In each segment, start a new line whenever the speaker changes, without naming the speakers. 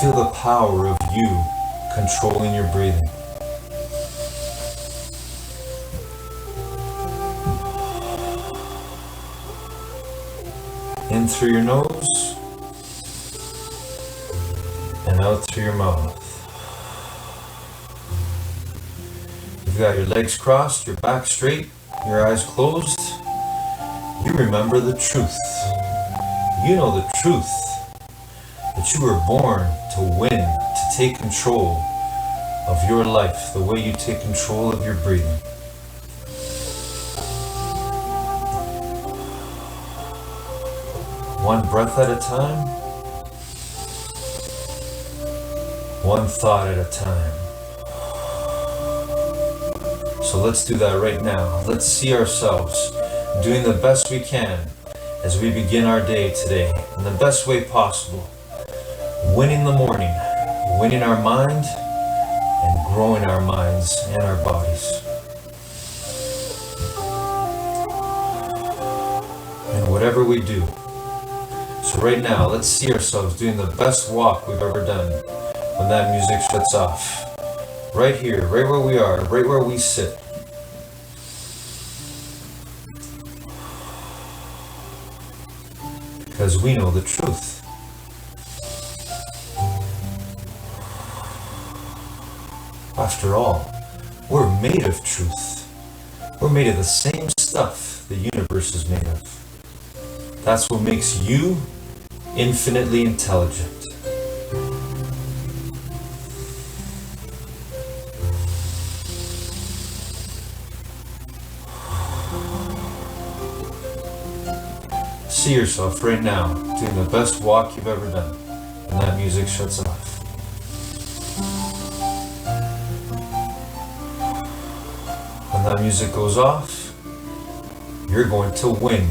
Feel the power of you controlling your breathing. In through your nose and out through your mouth. You've got your legs crossed, your back straight, your eyes closed. You remember the truth. You know the truth that you were born to win, to take control of your life the way you take control of your breathing. One breath at a time, one thought at a time. So let's do that right now. Let's see ourselves doing the best we can as we begin our day today in the best way possible. Winning the morning, winning our mind, and growing our minds and our bodies. And whatever we do. So right now, let's see ourselves doing the best walk we've ever done when that music shuts off. Right here, right where we are, right where we sit. Because we know the truth. After all, we're made of truth. We're made of the same stuff the universe is made of. That's what makes you infinitely intelligent. See yourself right now doing the best walk you've ever done when that music shuts off. When that music goes off, you're going to win.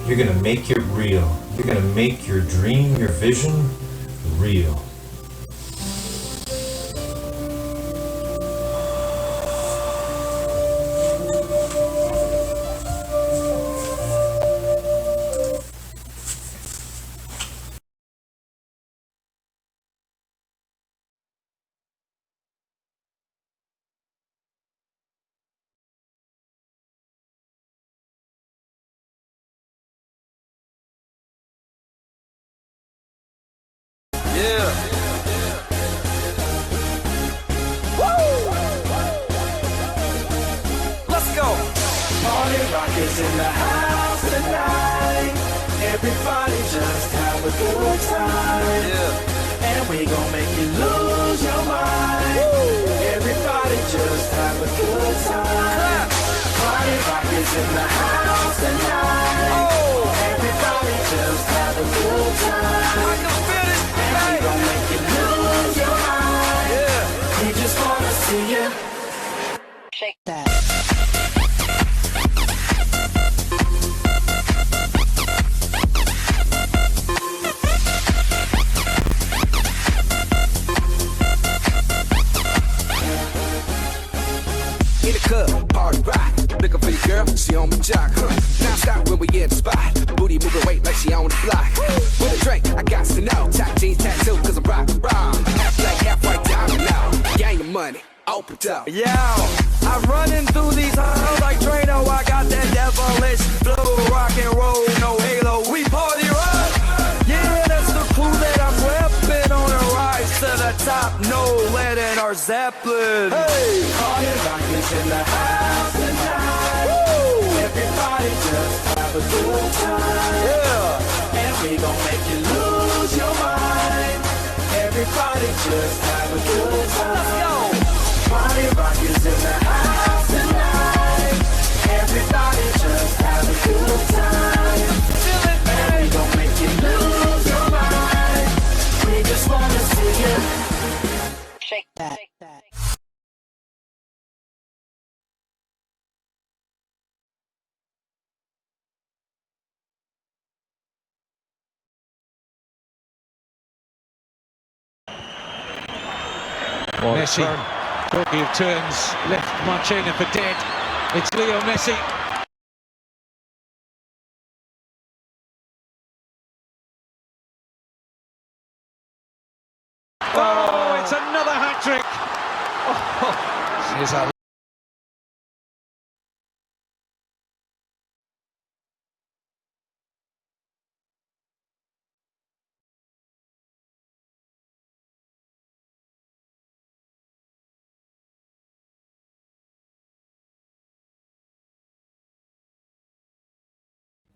You're going to make it real. You're going to make your dream, your vision real.
Yeah. Woo! Let's go.
Party rock is in the house tonight. Everybody just have a good time.
Yeah.
And we gon' make you lose your mind. Woo! Everybody just have a good time. Party rock is in the house tonight.
Oh.
Everybody just have a good time.
I can feel it.
We gon' make you lose your mind.
Yeah.
We just wanna see you
shake that.
In the club, party rock. Looking for your girl, she on my jock. Now stop when we in the spot. Booty moving weight like she on the block. With a drink, I got to know. Top jeans tattoo, cause I'm rock. Half black, half white diamond now. Gang of money, open up.
Yo, I'm running through these halls like Drano. I got that devilish flow, rock and roll, no halo. We party rock. Yeah, that's the clue that I'm repping on a rise to the top. No lead in our Zeppelin. Hey,
Party rock is in the house tonight. Woo! Everybody just have a good time.
yeah.
And we gon' make you lose your mind. Everybody just have a good time.
Let's go.
Party rock is in the house tonight. Everybody just have a good time.
Feel it,
And we
baby.
gon' make you lose your mind. We just wanna see you
Shake that. Shake that.
Messi, talking of turns, left Marchena for dead. It's Leo Messi.
Oh,
trick. Oh, here's a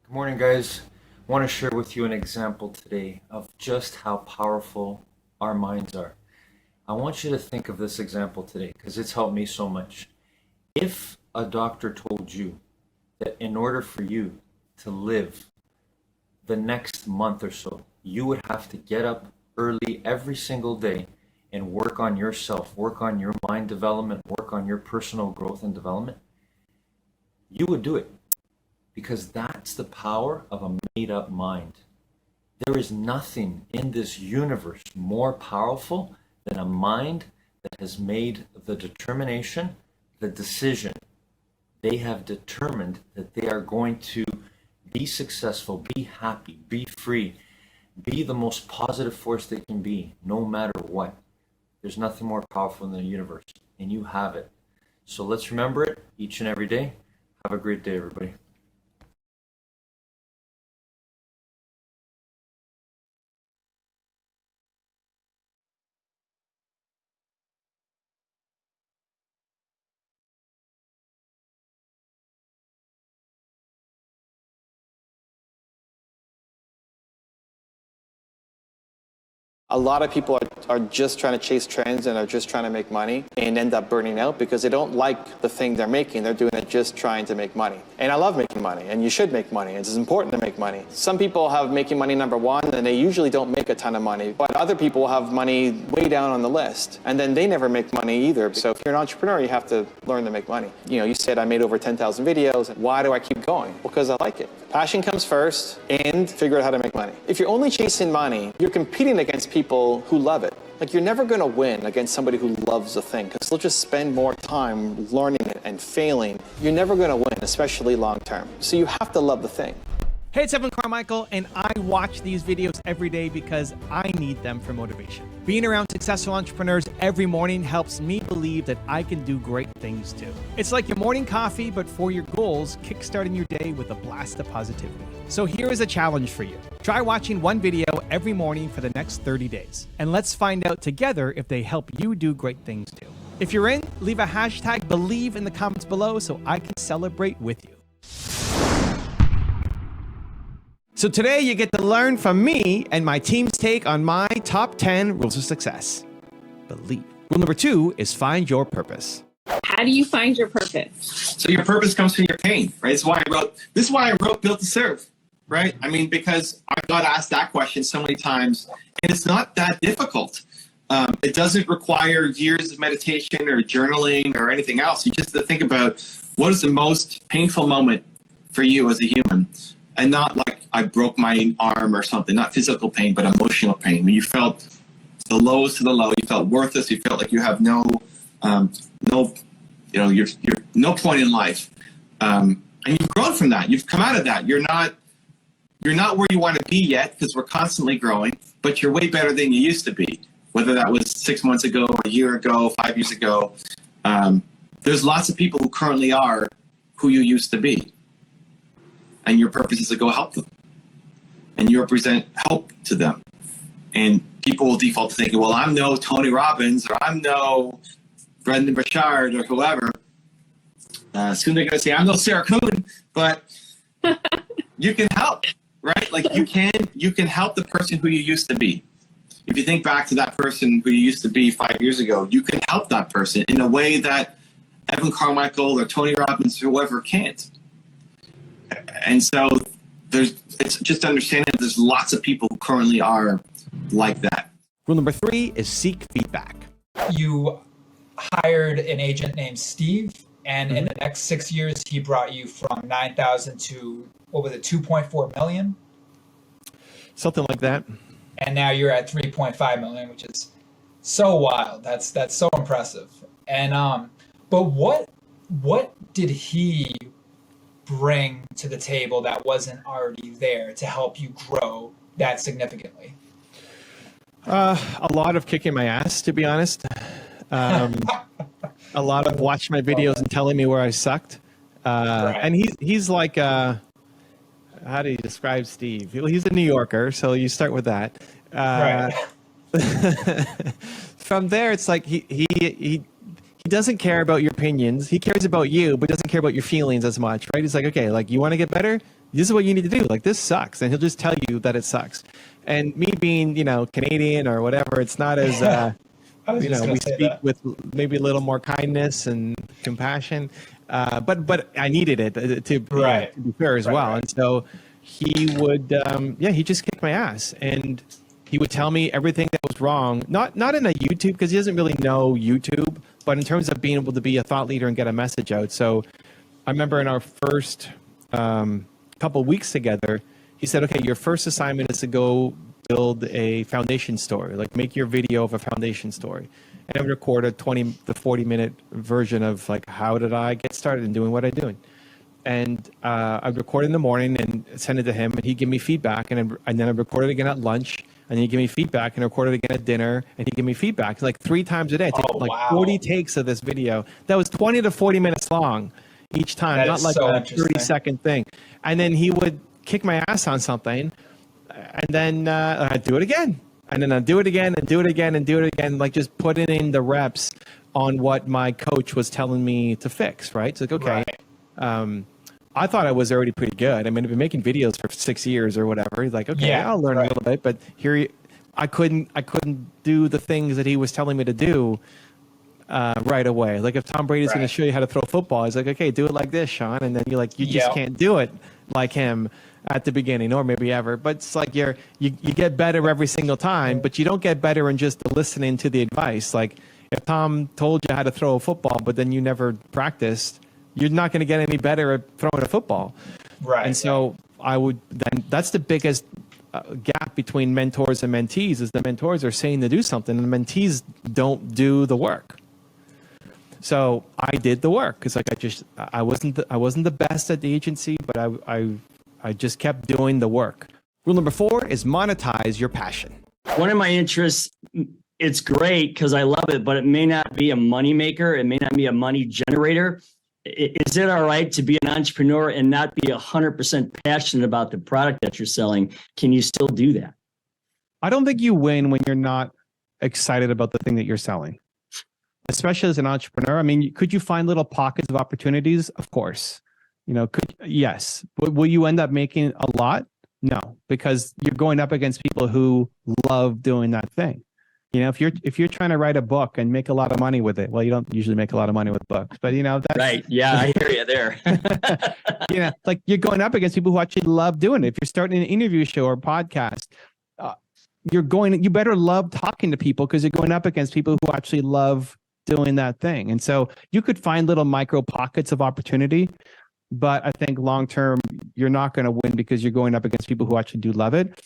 Good morning, guys. I want to share with you an example today of just how powerful our minds are. I want you to think of this example today because it's helped me so much. If a doctor told you that in order for you to live the next month or so, you would have to get up early every single day and work on yourself, work on your mind development, work on your personal growth and development, you would do it. Because that's the power of a made-up mind. There is nothing in this universe more powerful than a mind that has made the determination, the decision. They have determined that they are going to be successful, be happy, be free, be the most positive force they can be, no matter what. There's nothing more powerful in the universe, and you have it. So let's remember it each and every day. Have a great day, everybody.
A lot of people are just trying to chase trends and are just trying to make money and end up burning out because they don't like the thing they're making. They're doing it just trying to make money. And I love making money, and you should make money. It's important to make money. Some people have making money number one, and they usually don't make a ton of money. But other people have money way down on the list, and then they never make money either. So if you're an entrepreneur, you have to learn to make money. You know, you said I made over 10,000 videos. Why do I keep going? Because I like it. Passion comes first, and figure out how to make money. If you're only chasing money, you're competing against people who love it. Like, you're never going to win against somebody who loves a thing because they'll just spend more time learning it and failing. You're never going to win, especially long term. So you have to love the thing.
Hey, it's Carmichael, and I watch these videos every day because I need them for motivation. Being around successful entrepreneurs every morning helps me believe that I can do great things too. It's like your morning coffee, but for your goals, kickstarting your day with a blast of positivity. So here is a challenge for you. Try watching one video every morning for the next 30 days. And let's find out together if they help you do great things too. If you're in, leave a hashtag BELIEVE in the comments below so I can celebrate with you. So today you get to learn from me and my team's take on my top 10 rules of success. Believe. Rule number 2 is find your purpose.
How do you find your purpose?
So your purpose comes from your pain, right? This is why I wrote Built to Serve, right? I mean, because I got asked that question so many times, and it's not that difficult. It doesn't require years of meditation or journaling or anything else. You just have to think about what is the most painful moment for you as a human, and not like I broke my arm or something, not physical pain, but emotional pain. When you felt the lowest to the low, you felt worthless, you felt like you have no point in life. And you've grown from that. You've come out of that. You're not where you want to be yet because we're constantly growing, but you're way better than you used to be. Whether that was 6 months ago, a year ago, 5 years ago, there's lots of people who currently are who you used to be. And your purpose is to go help them. And you represent help to them. And people will default to thinking, well, I'm no Tony Robbins or I'm no Brendan Burchard or whoever. Soon they're going to say, I'm no Sarah Kuhn, but you can help, right? Like you can help the person who you used to be. If you think back to that person who you used to be 5 years ago, you can help that person in a way that Evan Carmichael or Tony Robbins or whoever can't. And so it's just understanding that there's lots of people who currently are like that.
Rule number 3 is seek feedback.
You hired an agent named Steve, and in the next 6 years, he brought you from 9,000 to, what was it, 2.4 million?
Something like that.
And now you're at 3.5 million, which is so wild. That's so impressive. And but what did he bring to the table that wasn't already there to help you grow that significantly?
A lot of kicking my ass, to be honest. A lot of watching my videos and telling me where I sucked. And he's like, how do you describe Steve? Well, he's a New Yorker, so you start with that. From there, it's like he doesn't care about your opinions. He cares about you, but doesn't care about your feelings as much, right? He's like, okay, like you want to get better? This is what you need to do. Like this sucks, and he'll just tell you that it sucks. And me being, Canadian or whatever, it's not as we speak with maybe a little more kindness and compassion. But I needed it to be fair as well. And so he would, he just kicked my ass, and he would tell me everything that was wrong. Not in a YouTube, because he doesn't really know YouTube, but in terms of being able to be a thought leader and get a message out. So I remember in our first couple weeks together, he said, okay, your first assignment is to go build a foundation story, like make your video of a foundation story. And I would record a 20 to 40 minute version of like, how did I get started in doing what I'm doing? And I'd record in the morning and send it to him, and he'd give me feedback. And then I'd record it again at lunch, and he'd give me feedback, and record it again at dinner, and he'd give me feedback. Like 3 times a day. I take 40 takes of this video. That was 20 to 40 minutes long each time,
That
not
is
like
so
a
interesting.
30-second thing. And then he would kick my ass on something, and then I'd do it again. And then I'd do it again and do it again and do it again, like just putting in the reps on what my coach was telling me to fix, right? So like, okay, I thought I was already pretty good. I mean, I've been making videos for 6 years or whatever. He's like, okay, I'll learn a little bit, but here I couldn't do the things that he was telling me to do right away. Like if Tom Brady's going to show you how to throw a football, he's like, okay, do it like this, Sean. And then you're like, you just can't do it like him at the beginning, or maybe ever. But it's like you get better every single time, but you don't get better in just listening to the advice. Like if Tom told you how to throw a football, but then you never practiced, you're not going to get any better at throwing a football. Right. And so that's the biggest gap between mentors and mentees, is the mentors are saying to do something and the mentees don't do the work. So I did the work, because like I wasn't the best at the agency, but I just kept doing the work. Rule number 4 is monetize your passion.
One of my interests, it's great because I love it, but it may not be a money maker. It may not be a money generator. Is it all right to be an entrepreneur and not be 100% passionate about the product that you're selling? Can you still do that?
I don't think you win when you're not excited about the thing that you're selling, especially as an entrepreneur. I mean, could you find little pockets of opportunities? Of course. Yes. Will you end up making a lot? No, because you're going up against people who love doing that thing. If you're trying to write a book and make a lot of money with it, well, you don't usually make a lot of money with books, but that's
right. Yeah, I hear you there.
Like you're going up against people who actually love doing it. If you're starting an interview show or podcast, you better love talking to people, because you're going up against people who actually love doing that thing. And so you could find little micro pockets of opportunity, but I think long-term, you're not going to win because you're going up against people who actually do love it.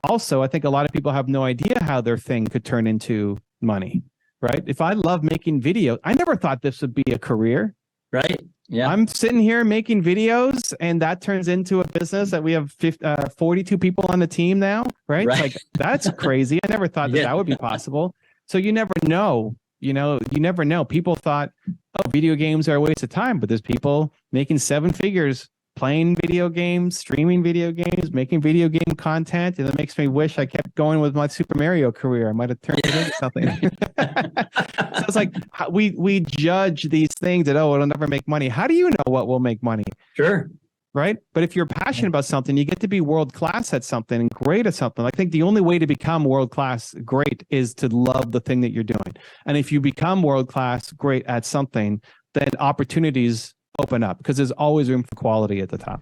Also, I think a lot of people have no idea how their thing could turn into money, right? If I love making videos, I never thought this would be a career.
Right. Yeah.
I'm sitting here making videos, and that turns into a business that we have 42 people on the team now, right? Like that's crazy. I never thought that would be possible. So you never know. You never know. People thought, oh, video games are a waste of time, but there's people making 7 figures playing video games, streaming video games, making video game content, and it makes me wish I kept going with my Super Mario career. I might have turned it into something. So it's like we judge these things that, oh, it'll never make money. How do you know what will make money?
Sure.
Right? But if you're passionate about something, you get to be world-class at something and great at something. I think the only way to become world-class great is to love the thing that you're doing. And if you become world-class great at something, then opportunities open up, because there's always room for quality at the top.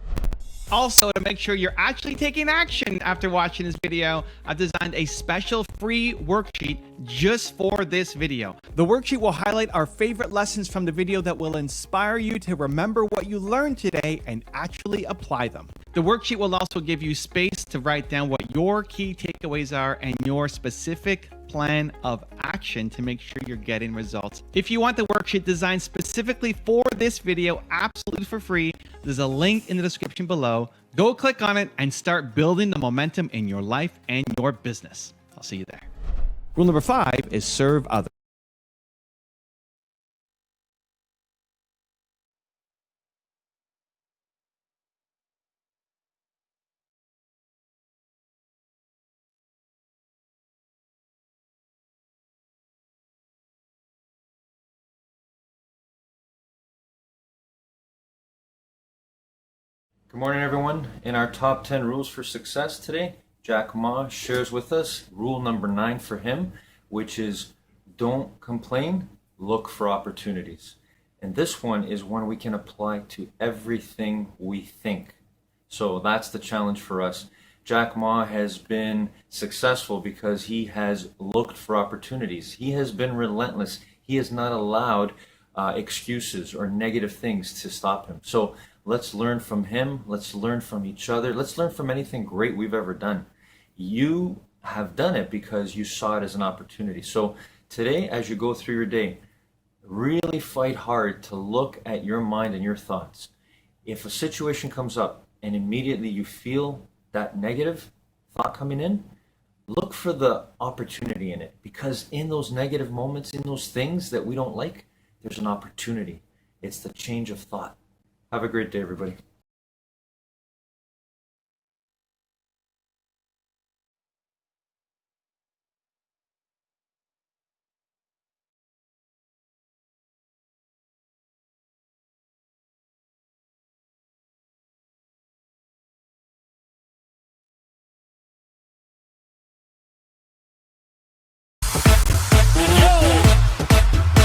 Also, to make sure you're actually taking action after watching this video, I've designed a special free worksheet just for this video. The worksheet will highlight our favorite lessons from the video that will inspire you to remember what you learned today and actually apply them. The worksheet will also give you space to write down what your key takeaways are and your specific plan of action to make sure you're getting results. If you want the worksheet designed specifically for this video, absolutely for free, there's a link in the description below. Go click on it and start building the momentum in your life and your business. I'll see you there. Rule number 5 is serve others.
Good morning, everyone. In our top 10 rules for success today, Jack Ma shares with us rule number 9 for him, which is don't complain, look for opportunities. And this one is one we can apply to everything we think. So that's the challenge for us. Jack Ma has been successful because he has looked for opportunities. He has been relentless. He has not allowed excuses or negative things to stop him. So let's learn from him. Let's learn from each other. Let's learn from anything great we've ever done. You have done it because you saw it as an opportunity. So today, as you go through your day, really fight hard to look at your mind and your thoughts. If a situation comes up and immediately you feel that negative thought coming in, look for the opportunity in it, because in those negative moments, in those things that we don't like, there's an opportunity. It's the change of thought. Have a great day, everybody.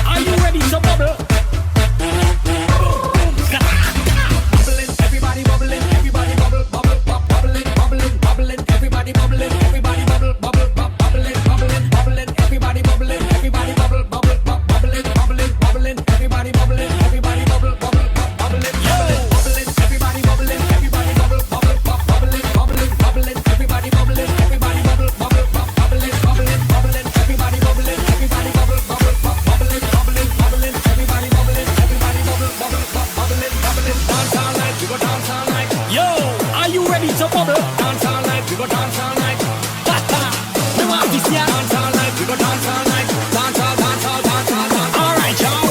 Are you ready to bubble? Everybody bubbling, everybody bubble, bubble, bubbling, bubbling, bubbling, everybody bubbling, everybody bubble, bubble, bubbling, bubbling, bubbling, everybody bubbling, everybody bubble, bubble, bubbling, bubbling, bubbling, everybody bubbling, everybody bubble, bubble, bubbling, bubbling, everybody bubbling, everybody bubble, bubble, bubbling, bubbling, bubbling, everybody bubbling, everybody bubble, bubble, bubbling, bubbling, bubbling, everybody bubbling, everybody bubble, bubble, bubbling, bubbling, bubbling, everybody bubbling, everybody bubble, bubble, bubbling, bubbling, dance all night, we go dance all night. Yo, are you ready to bubble? Dance all night, we go dance all night. Ha ha, we want this year. Dance all night, we go dance all night. Dance all, dance all, dance all, dance. All right, y'all.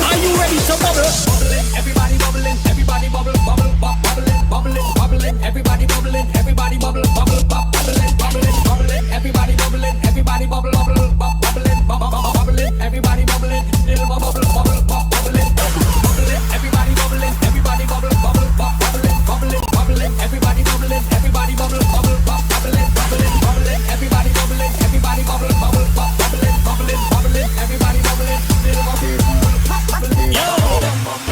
Are you ready to bubble? Bubbling, everybody bubbling, everybody bubble, bubble, bubbling, bubbling, bubbling, everybody bubbling, everybody bubble, bubble, bubbling, bubbling, bubbling, everybody bubbling, everybody bubble, bubble, bubbling, bubbling, everybody bubbling, little bubble, bubble, bubbling, bubbling, everybody bubbling, everybody bubble, bubble, bubbling, bubbling, bubbling, everybody bubbling, everybody bubble, bubble, bubbling, bubbling, bubbling, everybody bubbling, everybody bubble, bubble, bubbling, bubbling, bubbling, everybody bubbling, little bubble, bubbling, yo.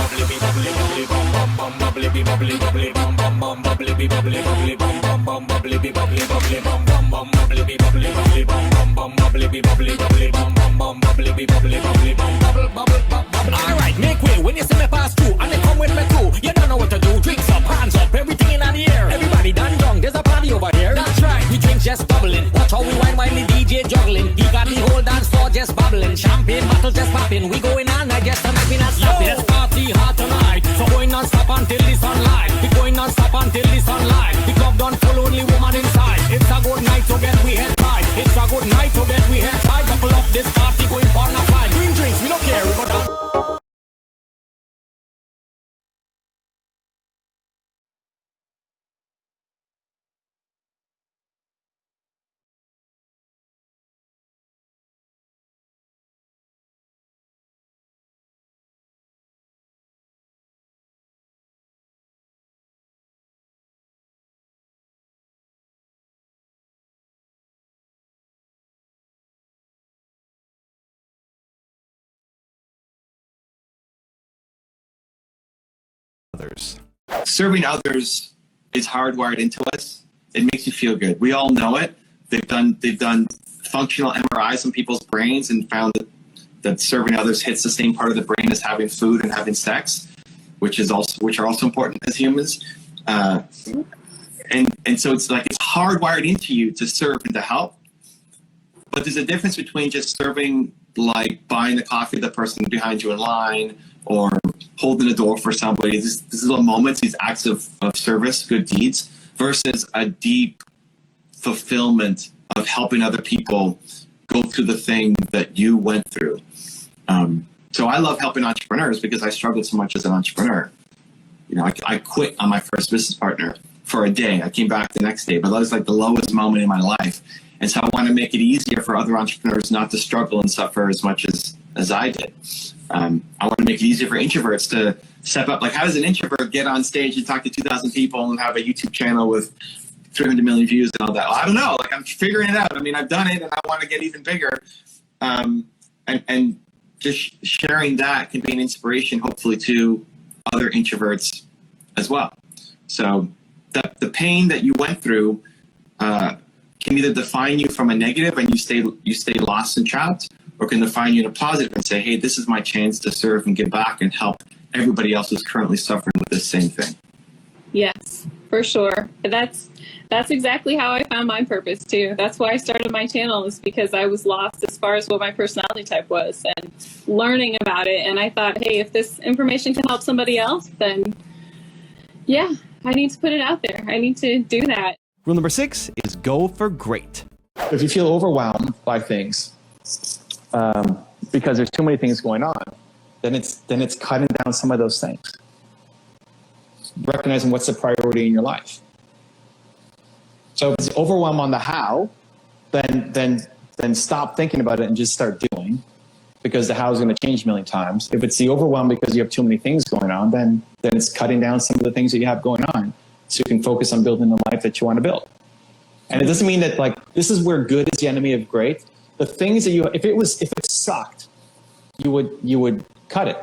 Bubbly, bubbly, bubbly, bum, bum, bum, bubbly, bubbly, bubbly, bum, bum, bum, bubbly, bubbly, bubbly, bum, bum, bum, bubbly, bubbly, bubbly, bum, bum, bum, bubbly, bubbly, bubbly, bum, bum, bum, bubbly, bubbly, bubbly, bum, bum, bum, bubbly, bubbly, bubbly, bum, bubble, bubble, bubble. All right, make way when you see me pass through, and they come with me too. You don't know what to do. Drinks up, hands up, everything in the air. Everybody done drunk, there's a party over here. That's right, we drink just bubbling. Watch how we wine while the DJ juggling. He got the whole dance floor just bubbling. Champagne bottle just popping. We going on night, just tonight we not stopping. Let's party hard tonight. So going non-stop until the sunlight. We going non-stop until the sunlight. The club done full, only woman inside. It's a good night to get we head right. It's a good night to get we head right. Couple up this party going for a fight. Green drinks, we don't care, we go down.
Others. Serving others is hardwired into us. It makes you feel good. We all know it. They've done functional MRIs on people's brains and found that serving others hits the same part of the brain as having food and having sex, which are also important as humans. And so it's like it's hardwired into you to serve and to help. But there's a difference between just serving, like buying the coffee of the person behind you in line, or holding the door for somebody. These little moments, these acts of service, good deeds, versus a deep fulfillment of helping other people go through the thing that you went through. So I love helping entrepreneurs because I struggled so much as an entrepreneur. You know, I quit on my first business partner for a day. I came back the next day, but that was like the lowest moment in my life. And so I want to make it easier for other entrepreneurs not to struggle and suffer as much as I did. I want to make it easier for introverts step up? Like, how does an introvert get on stage and talk to 2,000 people and have a YouTube channel with 300 million views and all that? Well, I don't know. Like, I'm figuring it out. I mean, I've done it and I want to get even bigger. And just sharing that can be an inspiration, hopefully, to other introverts as well. So the pain that you went through can either define you from a negative and you stay lost and trapped, or can define you in a positive and say, hey, this is my chance to serve and give back and help everybody else who's currently suffering with this same thing.
Yes, for sure. That's exactly how I found my purpose too. That's why I started my channel, is because I was lost as far as what my personality type was and learning about it. And I thought, hey, if this information can help somebody else, then yeah, I need to put it out there. I need to do that.
Rule number 6 is go for great.
If you feel overwhelmed by things, because there's too many things going on, then it's cutting down some of those things. Recognizing what's the priority in your life. So if it's overwhelm on the how, then stop thinking about it and just start doing, because the how is going to change a million times. If it's the overwhelm because you have too many things going on, then it's cutting down some of the things that you have going on, so you can focus on building the life that you want to build. And it doesn't mean that, like, this is where good is the enemy of great. The things that if it sucked, you would cut it,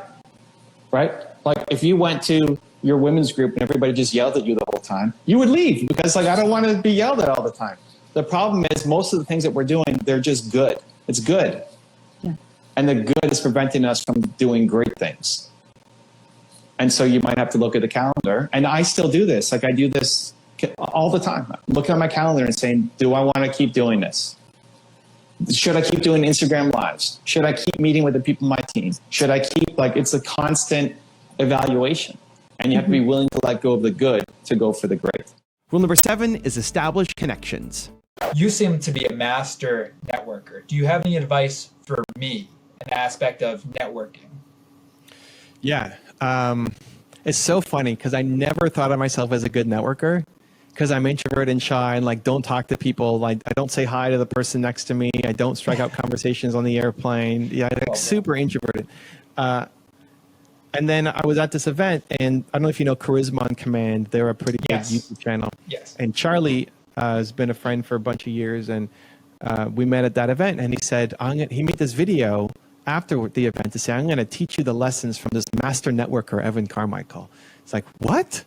right? Like, if you went to your women's group and everybody just yelled at you the whole time, you would leave, because, like, I don't want to be yelled at all the time. The problem is most of the things that we're doing, they're just good. It's good. Yeah. And the good is preventing us from doing great things. And so you might have to look at the calendar. And I still do this. Like, I do this all the time. Looking at my calendar and saying, do I want to keep doing this? Should I keep doing Instagram lives? Should I keep meeting with the people on my team? Should I keep, like, it's a constant evaluation. And you have to be willing to let go of the good to go for the great.
Rule number 7 is establish connections.
You seem to be a master networker. Do you have any advice for me, an aspect of networking?
Yeah. It's so funny because I never thought of myself as a good networker, because I'm introverted and shy and, like, don't talk to people. Like, I don't say hi to the person next to me. I don't strike out conversations on the airplane. Yeah, like, super introverted. And then I was at this event, and I don't know if you know Charisma on Command. They're a pretty big YouTube channel.
Yes.
And Charlie has been a friend for a bunch of years, and we met at that event. And he said, he made this video after the event to say, I'm going to teach you the lessons from this master networker, Evan Carmichael. It's like, what?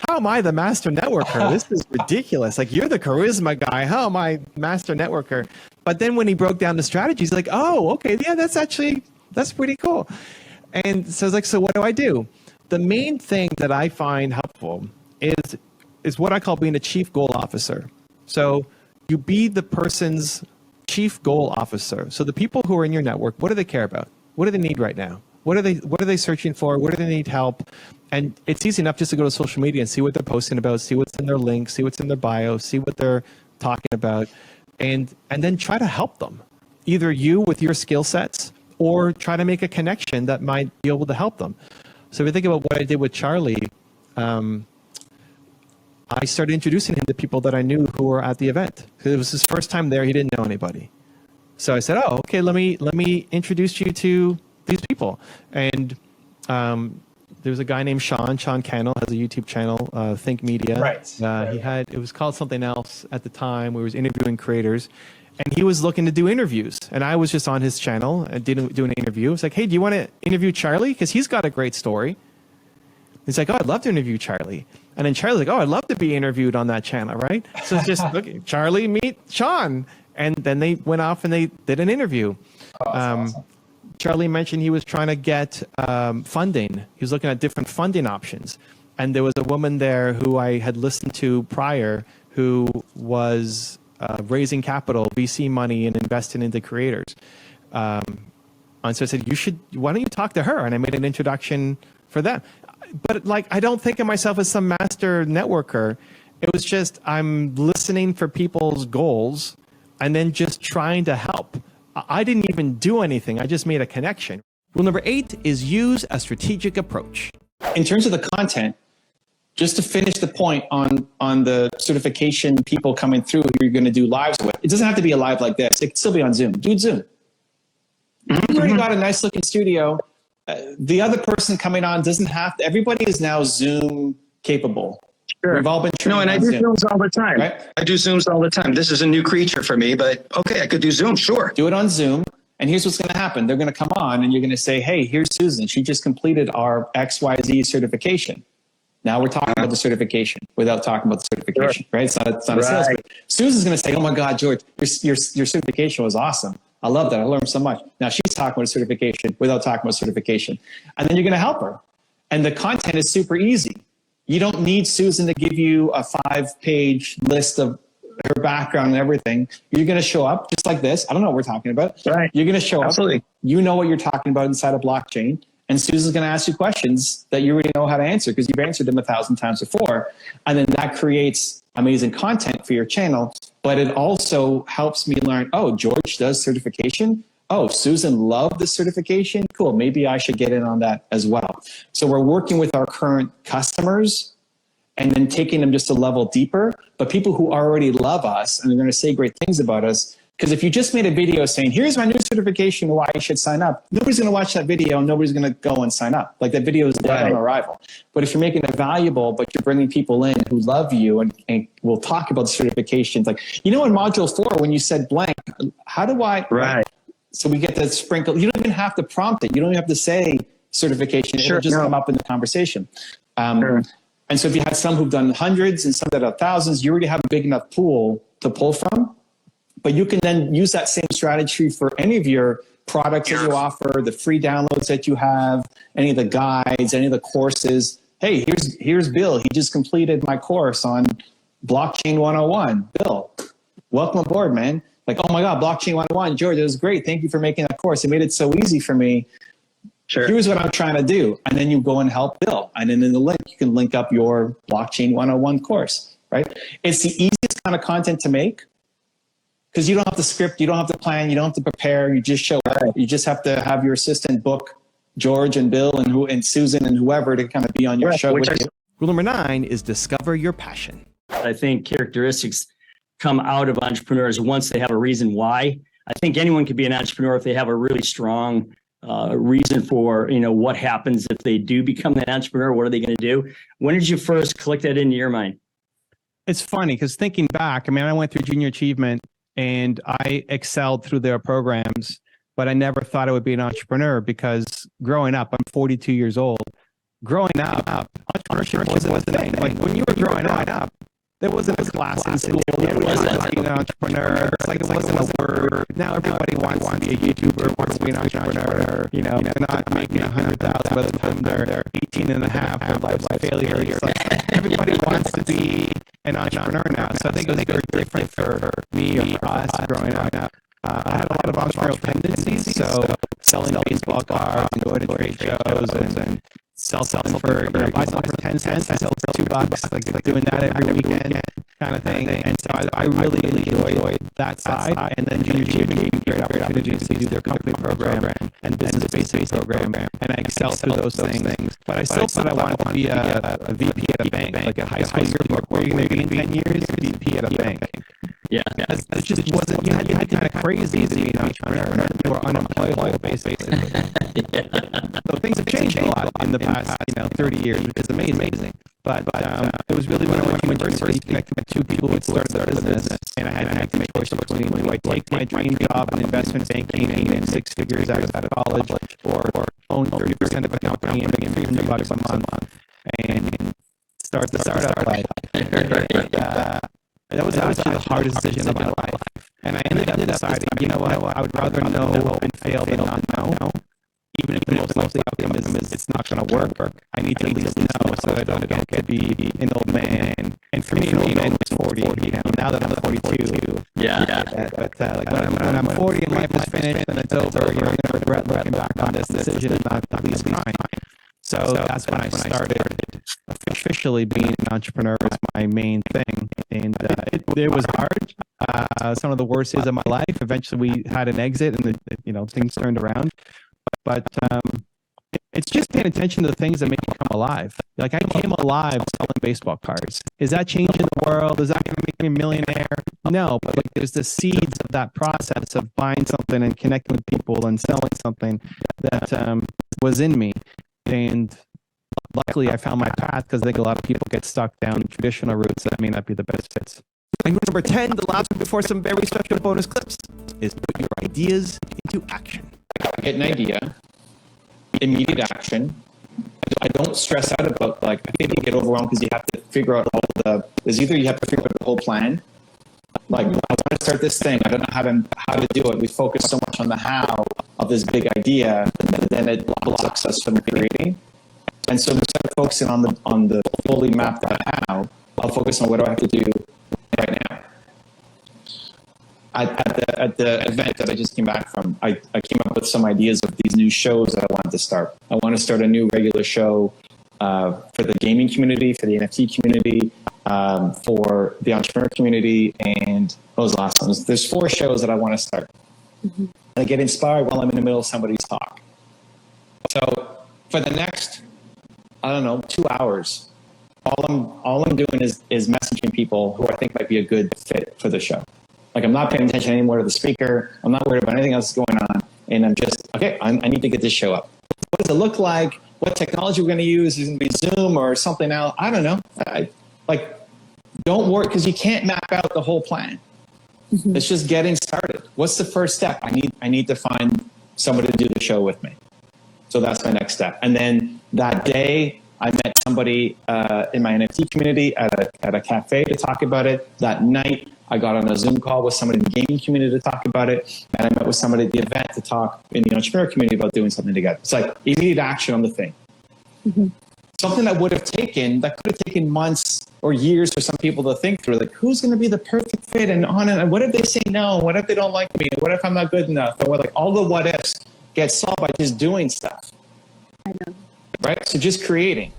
How am I the master networker? This is ridiculous. Like, you're the charisma guy. How am I master networker? But then when he broke down the strategies, like, oh, okay, yeah, that's pretty cool. And so it's like, so what do I do? The main thing that I find helpful is what I call being a chief goal officer. So you be the person's chief goal officer. So the people who are in your network, what do they care about? What do they need right now? What are they searching for? Where do they need help? And it's easy enough just to go to social media and see what they're posting about, see what's in their links, see what's in their bio, see what they're talking about, and then try to help them. Either you with your skill sets, or try to make a connection that might be able to help them. So if you think about what I did with Charlie, I started introducing him to people that I knew who were at the event. It was his first time there. He didn't know anybody. So I said, oh, okay, let me introduce you to these people. And there was a guy named Sean Cannell, has a YouTube channel, Think Media.
Right.
It was called something else at the time, where he was interviewing creators. And he was looking to do interviews. And I was just on his channel and didn't do an interview. It's like, hey, do you want to interview Charlie? Because he's got a great story. He's like, oh, I'd love to interview Charlie. And then Charlie's like, oh, I'd love to be interviewed on that channel, right? So it's just, okay, Charlie, meet Sean. And then they went off and they did an interview.
Oh, that's awesome.
Charlie mentioned he was trying to get funding. He was looking at different funding options. And there was a woman there who I had listened to prior who was raising capital, VC money, and investing into creators. And so I said, why don't you talk to her? And I made an introduction for them. But, like, I don't think of myself as some master networker. It was just, I'm listening for people's goals and then just trying to help. I didn't even do anything. I just made a connection. Rule number 8 is use a strategic approach.
In terms of the content, just to finish the point on the certification people coming through who you're going to do lives with, it doesn't have to be a live like this. It can still be on Zoom. Do Zoom. You already got a nice looking studio. The other person coming on doesn't have to. Everybody is now Zoom capable.
Sure.
We've all been trained.
No, and I do
Zoom.
Zooms all the time.
Right?
I do Zooms all the time. This is a new creature for me, but okay, I could do Zoom, sure.
Do it on Zoom. And here's what's going to happen. They're going to come on and you're going to say, hey, here's Susan. She just completed our XYZ certification. Now we're talking about the certification without talking about the certification, right? It's not a sales pitch. Susan's going to say, oh my God, George, your certification was awesome. I love that. I learned so much. Now she's talking about certification without talking about certification. And then you're going to help her. And the content is super easy. You don't need Susan to give you a 5-page list of her background and everything. You're going to show up just like this. I don't know what we're talking about.
Right.
You're going to show
Absolutely.
up. You know what you're talking about inside a blockchain. And Susan's going to ask you questions that you already know how to answer because you've answered them 1,000 times before. And then that creates amazing content for your channel. But it also helps me learn, oh, George does certification. Oh, Susan loved the certification. Cool. Maybe I should get in on that as well. So we're working with our current customers and then taking them just a level deeper. But people who already love us and are going to say great things about us, because if you just made a video saying, here's my new certification, why you should sign up, nobody's going to watch that video and nobody's going to go and sign up. Like that video is dead on arrival. But if you're making it valuable, but you're bringing people in who love you and will talk about the certifications, like, you know, in module 4, when you said blank, how do I,
right?
So we get that sprinkle. You don't even have to prompt it. You don't even have to say certification. It'll just come up in the conversation. And so if you have some who've done hundreds and some that have thousands, you already have a big enough pool to pull from. But you can then use that same strategy for any of your products that you offer, the free downloads that you have, any of the guides, any of the courses. Hey, here's Bill. He just completed my course on Blockchain 101. Bill, welcome aboard, man. Like, oh my God, Blockchain 101. George, it was great. Thank you for making that course. It made it so easy for me.
Sure.
Here's what I'm trying to do. And then you go and help Bill. And then in the link, you can link up your Blockchain 101 course, right? It's the easiest kind of content to make because you don't have to script, you don't have to plan, you don't have to prepare. You just show up. You just have to have your assistant book George and Bill and Susan and whoever to kind of be on your show.
Rule number 9 is discover your passion.
I think characteristics come out of entrepreneurs once they have a reason why. I think anyone can be an entrepreneur if they have a really strong reason for, what happens if they do become an entrepreneur. What are they going to do? When did you first click that into your mind?
It's funny because thinking back, I went through junior achievement and I excelled through their programs, but I never thought I would be an entrepreneur because growing up, I'm 42 years old. Growing up, entrepreneurship wasn't a thing. Like when you were growing up, there wasn't a class in school. There wasn't being an entrepreneur. It's like it wasn't a word. Now everybody wants to be a YouTuber, wants to be an entrepreneur. They're not making 100,000 by the time they're 18 and a half. Their life's a failure. It's like everybody wants to be an entrepreneur now. So I think it was very different for me or for us growing up. I had a lot of entrepreneurial tendencies. So selling baseball cards and going to trade shows and selling for, buy something for 10 cents, I sell for $2, like doing that every weekend kind of thing. And so I really enjoyed that side. And then junior achievement gave me great opportunities to do their company program and business basic program. And I excelled through those things. But I still thought I wanted to be a VP at a bank, like a high school year. Where are you going to be in 10 years? VP at a bank. Yeah. It just wasn't, you had to be kind of crazy to be an entrepreneur. You were unemployable, basically. So things have changed a lot in the past, 30 years, which is amazing. But it was really when I went to university, connected with two people who had started their business, and I had to make the choice between do I take my dream job in investment banking and make 6 figures out of college, or own 30% of a company and make $300 a month and start the startup life. That was actually the hardest decision of my life. And I ended up deciding, you know what, I would rather know and fail than not know. Even if the most likely outcome is it's not going to work, I need to at least know so that I don't get to be an old man. And for me, an old man was 40. Now that I'm 42, But when I'm 40 and life is finished and it's over, I'm going to regret looking back on this decision and not at least trying. So that's when I started officially being an entrepreneur as my main thing. And it was hard. Some of the worst days of my life. Eventually we had an exit and things turned around. But it's just paying attention to the things that make you come alive. Like I came alive selling baseball cards. Is that changing the world? Is that going to make me a millionaire? No, but there's the seeds of that process of buying something and connecting with people and selling something that was in me. And luckily, I found my path, because I think a lot of people get stuck down traditional routes that may not be the best fits. And number 10, the last one before some very special bonus clips, is put your ideas into action.
I get an idea, immediate action. I don't stress out about, like, I think you get overwhelmed because you have to figure out is either you have to figure out the whole plan. Like, I want to start this thing. I don't know how to do it. We focus so much on the how of this big idea, and then it blocks us from creating. And so instead of focusing on the fully mapped out how, I'll focus on what do I have to do right now. At the event that I just came back from, I came up with some ideas of these new shows that I wanted to start. I want to start a new regular show for the gaming community, for the NFT community, for the entrepreneur community, and those last ones. There's 4 shows that I want to start. Mm-hmm. And I get inspired while I'm in the middle of somebody's talk. So for the next, 2 hours, all I'm doing is messaging people who I think might be a good fit for the show. Like, I'm not paying attention anymore to the speaker. I'm not worried about anything else going on. And I'm just, okay, I need to get this show up. What does it look like? What technology we're going to use? Is it going to be Zoom or something else? I don't know. Don't worry, because you can't map out the whole plan. Mm-hmm. It's just getting started. What's the first step? I need to find somebody to do the show with me. So that's my next step. And then that day, I met somebody in my NFT community at a cafe to talk about it. That night, I got on a Zoom call with somebody in the gaming community to talk about it. And I met with somebody at the event to talk in the entrepreneur community about doing something together. It's like immediate action on the thing. Mm-hmm. Something that could have taken months or years for some people to think through, like, who's going to be the perfect fit, and on and what if they say no? What if they don't like me? What if I'm not good enough? Or like all the what ifs get solved by just doing stuff. I know. Right? So just creating.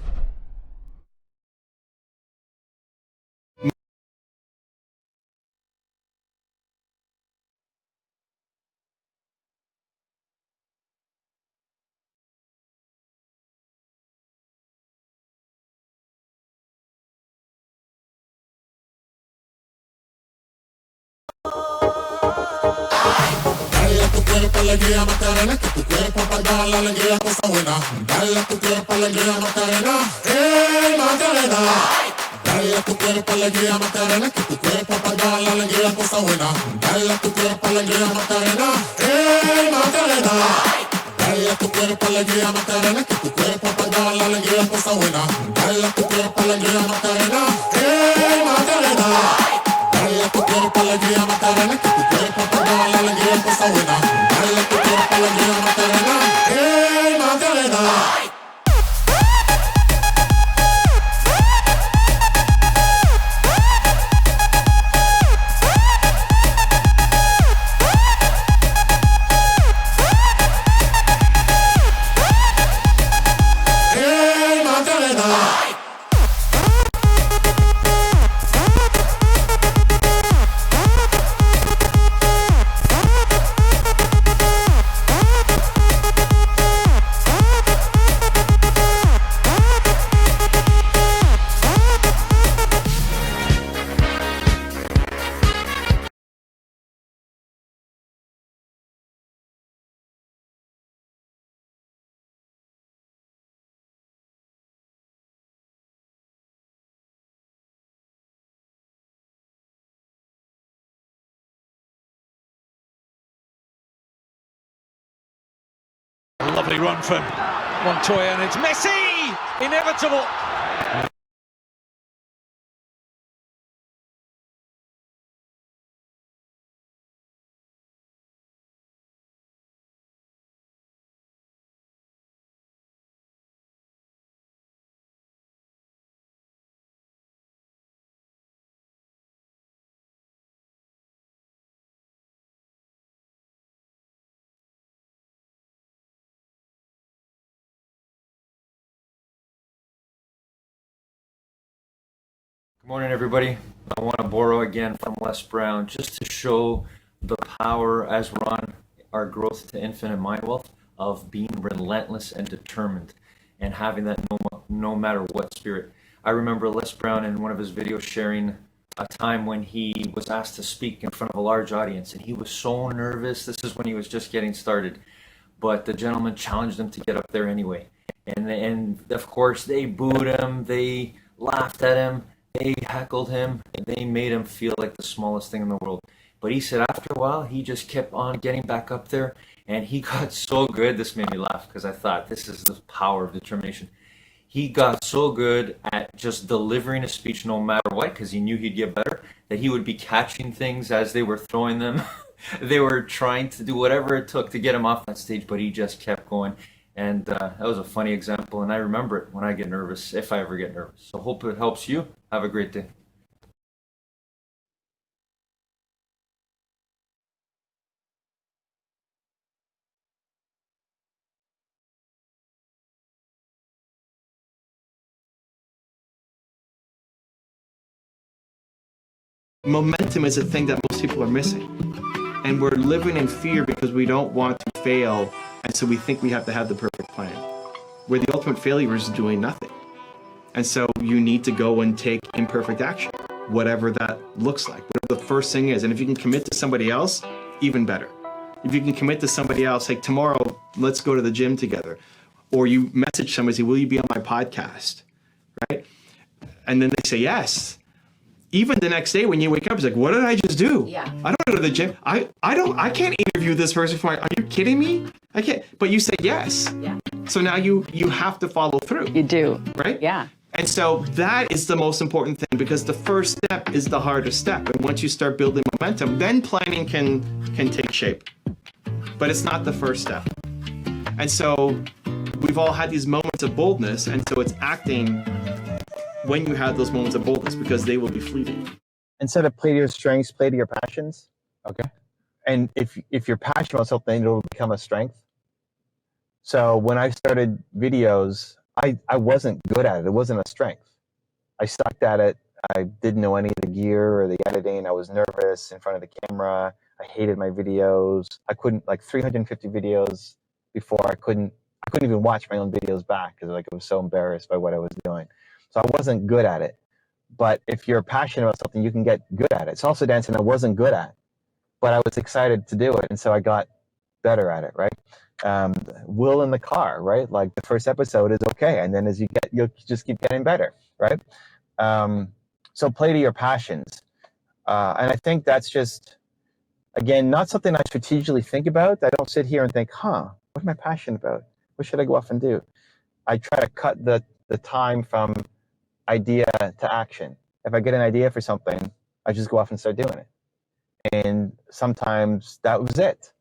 Dale a tu cuerpo alegría Macarena, que tu cuerpo para dar la alegría cosa buena. Dale a tu cuerpo alegría Macarena, Macarena. Dale a tu cuerpo alegría Macarena, que tu cuerpo para dar la alegría cosa buena. Dale a tu cuerpo alegría Macarena, Macarena. Dale a tu cuerpo alegría Macarena, que tu cuerpo para dar la alegría cosa buena. Dale a tu cuerpo alegría Macarena, Macarena. Dale a tu cuerpo alegría Macarena, que tu cuerpo para dar la alegría cosa buena. Dale a tu cuerpo alegría Macarena, Macarena.
Lovely run from Montoya, and it's Messi! Inevitable!
Good morning, everybody. I want to borrow again from Les Brown just to show the power, as we're on our growth to infinite mind wealth, of being relentless and determined and having that no matter what spirit. I remember Les Brown in one of his videos sharing a time when he was asked to speak in front of a large audience, and he was so nervous. This is when he was just getting started. but the gentleman challenged him to get up there anyway. And of course, they booed him, they laughed at him, they heckled him, and they made him feel like the smallest thing in the world. But he said after a while, he just kept on getting back up there, and he got so good. This made me laugh because I thought, this is the power of determination. He got so good at just delivering a speech no matter what, because he knew he'd get better, that he would be catching things as they were throwing them. They were trying to do whatever it took to get him off that stage, but he just kept going. And that was a funny example, and I remember it when I get nervous, if I ever get nervous. So hope it helps you. Have a great day.
Momentum is a thing that most people are missing. And we're living in fear because we don't want to fail, and so we think we have to have the perfect plan. Where the ultimate failure is doing nothing. And so you need to go and take imperfect action, whatever that looks like, whatever the first thing is. And if you can commit to somebody else, even better. If you can commit to somebody else, like tomorrow, let's go to the gym together. Or you message somebody, say, will you be on my podcast? Right? And then they say yes. Even the next day when you wake up, it's like, what did I just do?
Yeah.
I don't go to the gym. I can't interview this person for are you kidding me? I can't. But you said yes.
Yeah.
So now you have to follow through.
You do.
Right?
Yeah.
And so that is the most important thing, because the first step is the hardest step. And once you start building momentum, then planning can take shape. But it's not the first step. And so we've all had these moments of boldness, and so it's acting when you have those moments of boldness, because they will be fleeting.
Instead of play to your strengths, play to your passions.
Okay.
And if you're passionate about something, it'll become a strength. So when I started videos, I wasn't good at it. It wasn't a strength. I sucked at it. I didn't know any of the gear or the editing. I was nervous in front of the camera. I hated my videos. I couldn't, like 350 videos before, I couldn't even watch my own videos back because I was so embarrassed by what I was doing. So I wasn't good at it. But if you're passionate about something, you can get good at it. Salsa dancing, I wasn't good at, but I was excited to do it. And so I got better at it, right? Will in the car, right? Like the first episode is okay. And then as you'll just keep getting better, right? So play to your passions. And I think that's just, again, not something I strategically think about. I don't sit here and think, what am I passionate about? What should I go off and do? I try to cut the time from idea to action. If I get an idea for something, I just go off and start doing it. And sometimes that was it.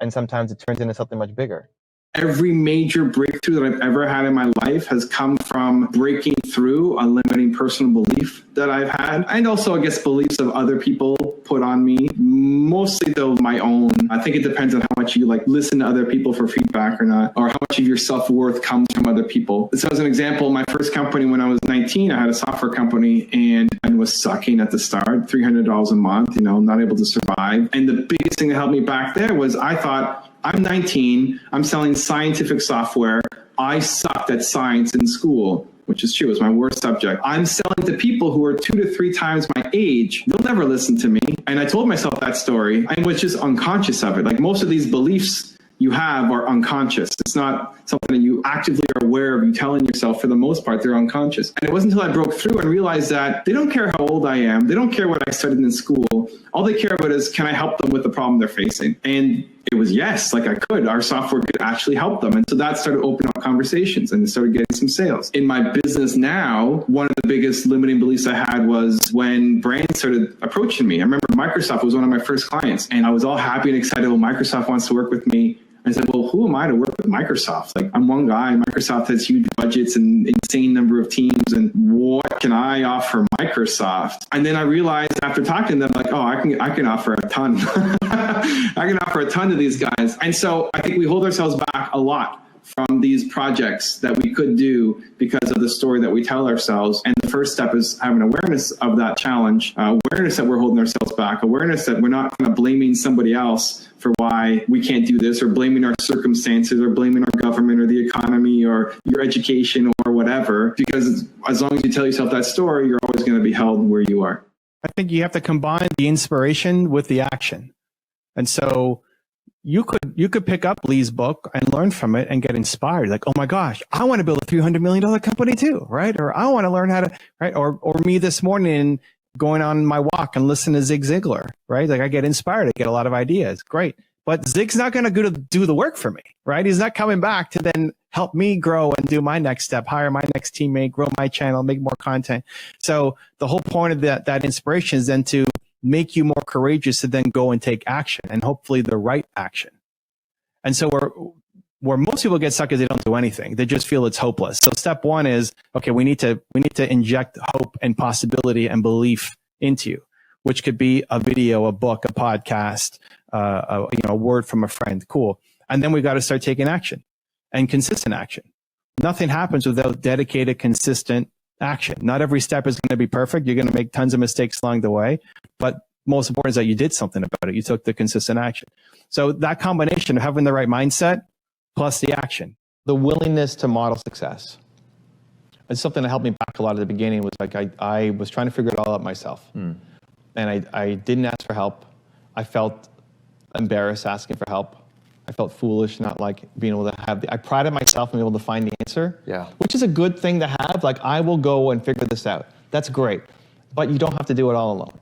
And sometimes it turns into something much bigger.
Every major breakthrough that I've ever had in my life has come from breaking through a limiting personal belief that I've had, and also, I guess, beliefs of other people put on me, mostly though my own. I think it depends on how much you listen to other people for feedback or not, or how much of your self-worth comes from other people. So as an example, my first company when I was 19, I had a software company and was sucking at the start, $300 a month, not able to survive. And the biggest thing that held me back there was I thought, I'm 19, I'm selling scientific software. I sucked at science in school, which is true, it was my worst subject. I'm selling to people who are 2 to 3 times my age. They'll never listen to me. And I told myself that story and was just unconscious of it. Like most of these beliefs you have are unconscious. It's not something that you actively are aware of. You telling yourself, for the most part, they're unconscious. And it wasn't until I broke through and realized that they don't care how old I am. They don't care what I studied in school. All they care about is, can I help them with the problem they're facing? And it was yes, I could. Our software could actually help them. And so that started opening up conversations and started getting some sales. In my business now, one of the biggest limiting beliefs I had was when brands started approaching me. I remember Microsoft was one of my first clients, and I was all happy and excited. Well, Microsoft wants to work with me. I said, well, who am I to work with Microsoft? I'm one guy. Microsoft has huge budgets and insane number of teams. And what can I offer Microsoft? And then I realized after talking to them, I can offer a ton. I can offer a ton to these guys. And so I think we hold ourselves back a lot from these projects that we could do because of the story that we tell ourselves. And the first step is having awareness of that challenge, awareness that we're holding ourselves back, awareness that we're not kind of blaming somebody else for why we can't do this, or blaming our circumstances, or blaming our government or the economy or your education or whatever. Because as long as you tell yourself that story, you're always going to be held where you are.
I think you have to combine the inspiration with the action. And so you could pick up Lee's book and learn from it and get inspired. Like, oh my gosh, I want to build a $300 million company too, right? Or I want to learn how to, right? Or me this morning going on my walk and listen to Zig Ziglar, right? Like I get inspired, I get a lot of ideas. Great. But Zig's not going to do the work for me, right? He's not coming back to then help me grow and do my next step, hire my next teammate, grow my channel, make more content. So the whole point of that inspiration is then to make you more courageous to then go and take action, and hopefully the right action. And so where most people get stuck is they don't do anything. They just feel it's hopeless. So step one is, okay, we need to inject hope and possibility and belief into you, which could be a video, a book, a podcast, a word from a friend. Cool. And then we got to start taking action, and consistent action. Nothing happens without dedicated, consistent action. Not every step is going to be perfect. You're going to make tons of mistakes along the way, but most important is that you did something about it. You took the consistent action. So that combination of having the right mindset plus the action.
The willingness to model success. It's something that helped me back a lot at the beginning. Was like I was trying to figure it all out myself. And I didn't ask for help. I felt embarrassed asking for help. I felt foolish not like being able to have I prided myself in being able to find the answer.
Yeah.
Which is a good thing to have. Like, I will go and figure this out. That's great. But you don't have to do it all alone.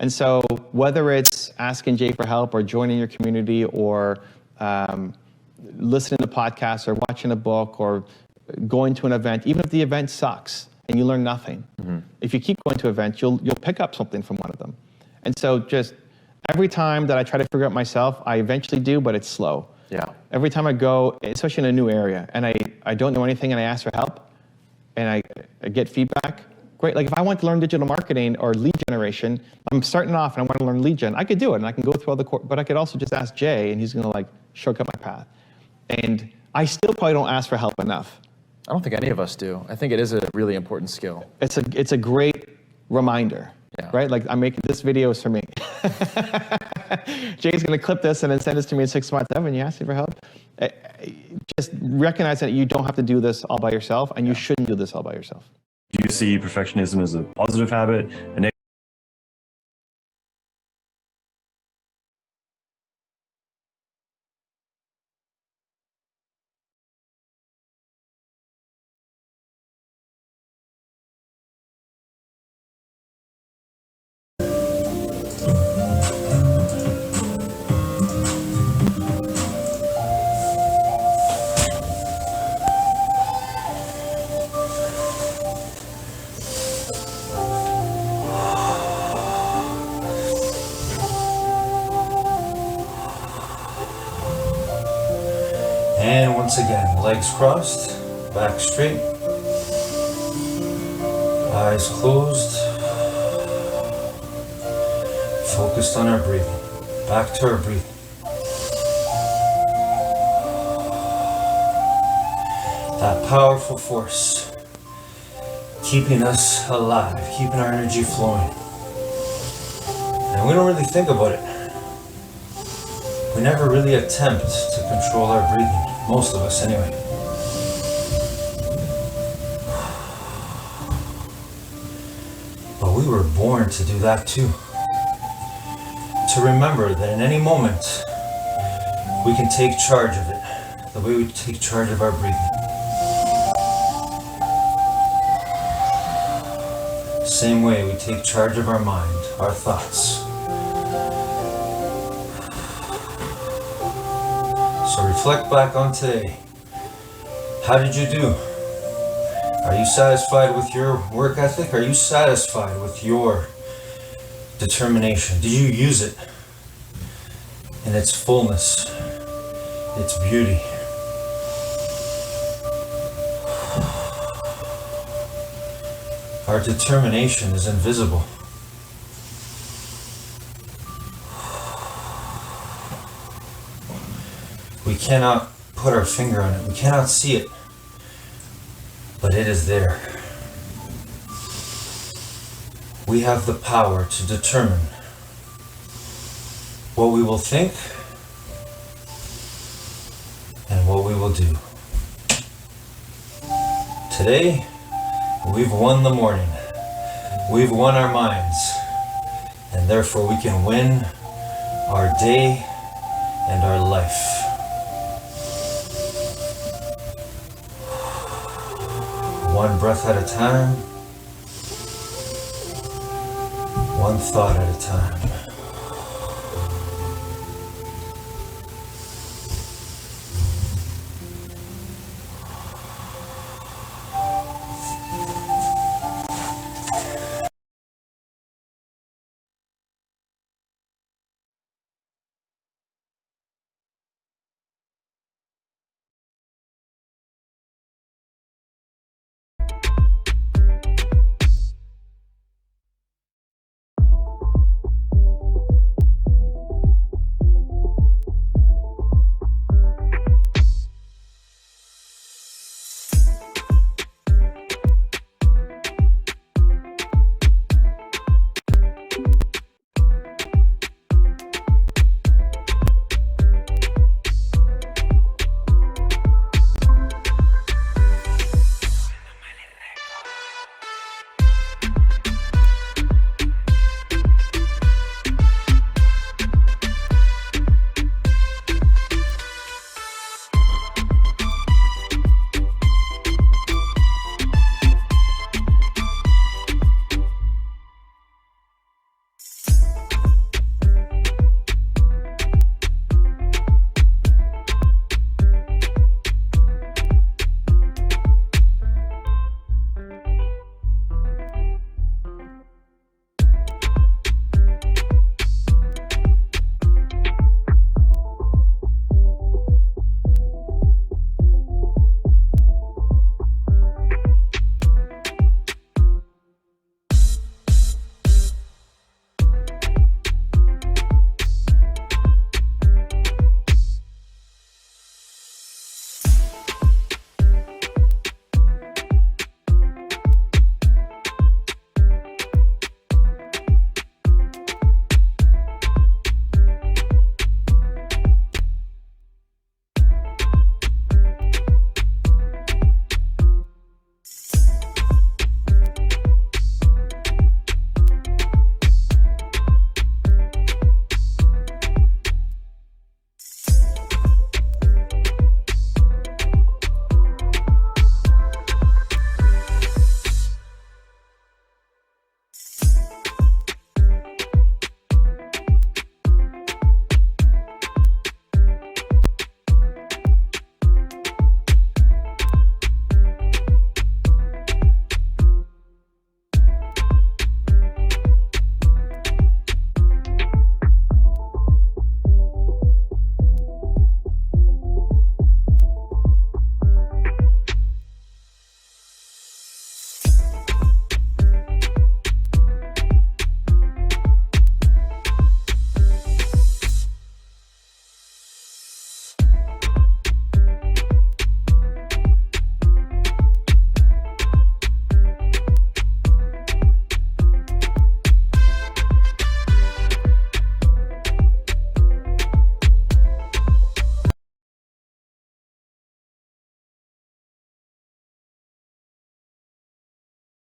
And so whether it's asking Jay for help or joining your community or listening to podcasts or watching a book or going to an event, even if the event sucks and you learn nothing, if you keep going to events, you'll pick up something from one of them. And so just every time that I try to figure out myself, I eventually do, but it's slow.
Yeah.
Every time I go, especially in a new area, and I don't know anything and I ask for help and I get feedback, great. Like if I want to learn digital marketing or lead generation, I'm starting off and I want to learn lead gen. I could do it and I can go through all the but I could also just ask Jay and he's going to like shortcut my path. And I still probably don't ask for help enough.
I don't think any of us do. I think it is a really important skill.
It's a great reminder, right? Like I'm making this video is for me. Jay's going to clip this and then send this to me in 6 months. Evan, you asked me for help. Just recognize that you don't have to do this all by yourself, and you shouldn't do this all by yourself.
Do you see perfectionism as a positive habit, a negative?
And once again, legs crossed, back straight, eyes closed, focused on our breathing, back to our breathing. That powerful force, keeping us alive, keeping our energy flowing. And we don't really think about it. We never really attempt to control our breathing. Most of us, anyway. But we were born to do that too. To remember that in any moment, we can take charge of it, the way we take charge of our breathing. Same way we take charge of our mind, our thoughts. So reflect back on today. How did you do? Are you satisfied with your work ethic? Are you satisfied with your determination? Did you use it in its fullness, its beauty? Our determination is invisible. We cannot put our finger on it. We cannot see it, but it is there. We have the power to determine what we will think and what we will do. Today, we've won the morning. We've won our minds, and therefore we can win our day and our life. One breath at a time, one thought at a time.